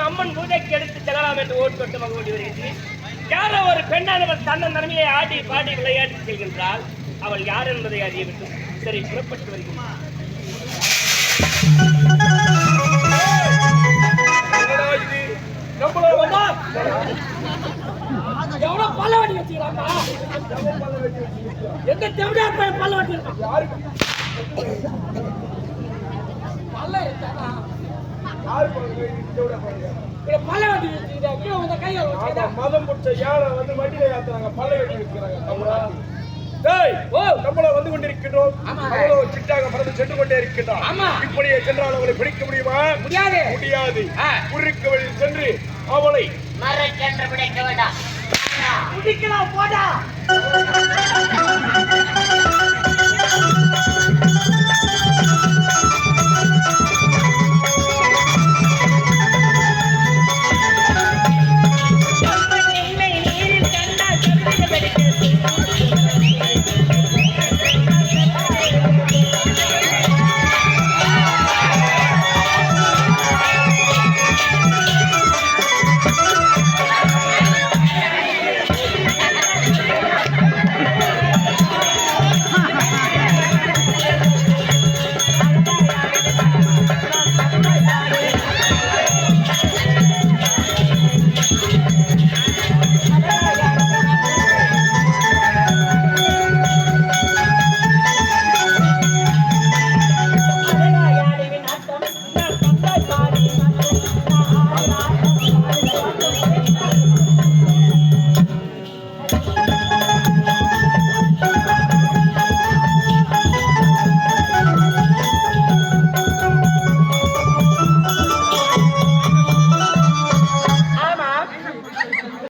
அம்மன் பூஜைக்கு எடுத்து செல்லலாம் என்று ஓட்டு தொட்டு மகோடி வருகிறேன். யாரோ ஒரு பெண்ணானவள் தன்னன் தனிமையை ஆடி பாடி விளையாடி செல்கின்றாள். அவள் யார் என்பதை அறிய வேண்டும். சரி, புறப்பட்டு வருகிறான். எவ்வளவு பல்ல வட்டி வச்சுக்கிறாங்க? எங்க தேவையா பல்ல வட்டி பல்ல இருக்கானா? பல்ல வட்டி வச்சுக்கிறாங்க. கையால் மதம் பிடிச்ச யாரை வந்து வண்டியில ஏத்துறாங்க, பல்ல வெட்டி வைக்கிறாங்க. நம்மள வந்து கொண்டிருக்கின்றோம். சிட்டாக பறந்து சென்று கொண்டே இருக்கின்றோம். இப்படியே சென்றால் அவளை பிடிக்க முடியுமா? முடியாது. முடியாது. குறுக்கு வழியில் சென்று அவளை மறை சென்று பிடிக்க வேண்டாம். பிடிக்கலாம் போடா.